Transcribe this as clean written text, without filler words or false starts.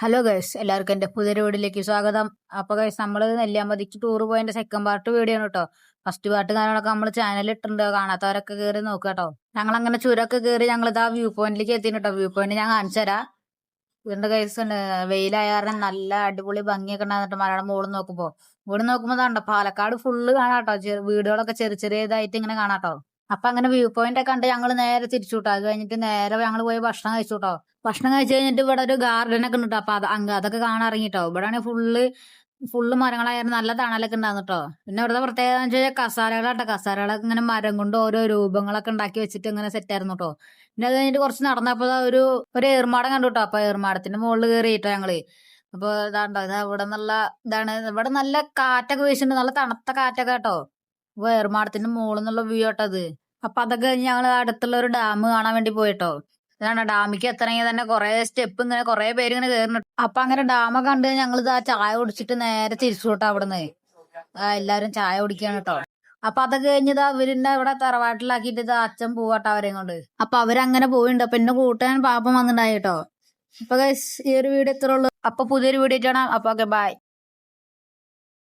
Hello guys, എല്ലാവർക്കും എന്റെ പുതിയൊരു വീഡിയോയിലേക്ക് സ്വാഗതം. അപ്പൊ ഗൈസ്, നമ്മള് നെല്ലിയാമ്പതിക്ക് ടൂർ പോയതിന്റെ സെക്കൻഡ് പാർട്ട് വീഡിയോ ആണ് കേട്ടോ. ഫസ്റ്റ് പാർട്ട് കാര്യങ്ങളൊക്കെ നമ്മൾ ചാനലിൽ ഇട്ടിട്ടുണ്ട്, കാണാത്തവരൊക്കെ കയറി നോക്കുക കേട്ടോ. ഞങ്ങൾ അങ്ങനെ ചുരമൊക്കെ കയറി ഞങ്ങൾ ഇതാ വ്യൂ പോയിന്റിലേക്ക് എത്തി കേട്ടോ. വ്യൂ പോയിന്റ് ഞാൻ കാണിച്ചു തരാം. ഇതിന്റെ ഗൈസ് ഉണ്ട്, വെയിലായ കാരണം നല്ല അടിപൊളി ഭംഗിയൊക്കെ ഉണ്ടാകുന്നുണ്ട്. മലയുടെ മുകളിൽ നോക്കുമ്പോ ഇതാണ്ടോ പാലക്കാട് ഫുള്ള് കാണാട്ടോ. വീടുകളൊക്കെ ചെറിയ ചെറിയതായിട്ട് ഇങ്ങനെ കാണാട്ടോ. അപ്പൊ അങ്ങനെ വ്യൂ പോയിന്റ് ഒക്കെ കണ്ട് ഞങ്ങൾ നേരെ തിരിച്ചു വിട്ടോ. അത് കഴിഞ്ഞിട്ട് നേരെ ഞങ്ങൾ പോയി ഭക്ഷണം കഴിച്ചു കേട്ടോ. ഭക്ഷണം കഴിച്ചു കഴിഞ്ഞിട്ട് ഇവിടെ ഒരു ഗാർഡൻ ഒക്കെ ഉണ്ട്. അപ്പൊ അതൊക്കെ കാണാൻ ഇറങ്ങിട്ടോ. ഇവിടെ ആണെങ്കിൽ ഫുള്ള് ഫുള്ള് മരങ്ങളായിരുന്നു, നല്ല തണലൊക്കെ ഉണ്ടായിരുന്നു കേട്ടോ. പിന്നെ ഇവിടുത്തെ പ്രത്യേകത എന്ന് വെച്ചാൽ കസാരകളാട്ടോ. കസാരകളൊക്കെ ഇങ്ങനെ മരം കൊണ്ട് ഓരോ രൂപങ്ങളൊക്കെ ഉണ്ടാക്കി വെച്ചിട്ട് ഇങ്ങനെ സെറ്റ് ആയിരുന്നു കേട്ടോ. പിന്നെ അത് കഴിഞ്ഞിട്ട് കുറച്ച് നടന്നപ്പോ ഒരു ഏർമാടം കണ്ടു കേട്ടോ. അപ്പൊ ഏർമാടത്തിന്റെ മുകളിൽ കയറിയിട്ടോ ഞങ്ങള്. അപ്പൊ ഇതാണ്ടോ, ഇത് ഇവിടെ നല്ല ഇതാണ്. ഇവിടെ നല്ല കാറ്റൊക്കെ വീശുന്നുണ്ട്, നല്ല തണുത്ത കാറ്റൊക്കെ കേട്ടോ. അപ്പൊ ഏർമാടത്തിന്റെ മുകളിൽ നിന്നുള്ള വ്യൂ കേട്ടോ അത്. അപ്പൊ അതൊക്കെ കഴിഞ്ഞ് ഞങ്ങൾ അടുത്തുള്ള ഒരു ഡാം കാണാൻ വേണ്ടി പോയിട്ടോ. ഇതാണ് ഡാമിക്ക് എത്തണമെങ്കിൽ തന്നെ കുറെ സ്റ്റെപ്പ്, ഇങ്ങനെ കുറെ പേര് ഇങ്ങനെ കയറുന്നുണ്ട്. അപ്പൊ അങ്ങനെ ഡാമൊക്കെ കണ്ട് ഞങ്ങൾ ഇതാ ചായ കുടിച്ചിട്ട് നേരെ തിരിച്ചു കേട്ടോ അവിടുന്ന്. എല്ലാരും ചായ കുടിക്കാണ് കേട്ടോ. അപ്പൊ അതൊക്കെ കഴിഞ്ഞതാ അവരിന്റെ ഇവിടെ തറവാട്ടിലാക്കിയിട്ട് ഇതാ അച്ഛൻ പോവാട്ടോ അവരെയും കൊണ്ട്. അപ്പൊ അവരങ്ങനെ പോയിണ്ട്. അപ്പൊ എന്നെ കൂട്ടാൻ പാപ്പം വന്നിട്ടുണ്ടായി കേട്ടോ. അപ്പൊ guys, ഈ ഒരു വീഡിയോ ഇത്രേ ഉള്ളൂ. അപ്പൊ പുതിയൊരു വീഡിയോ കാണാം. അപ്പൊ ഓക്കെ, ബൈ.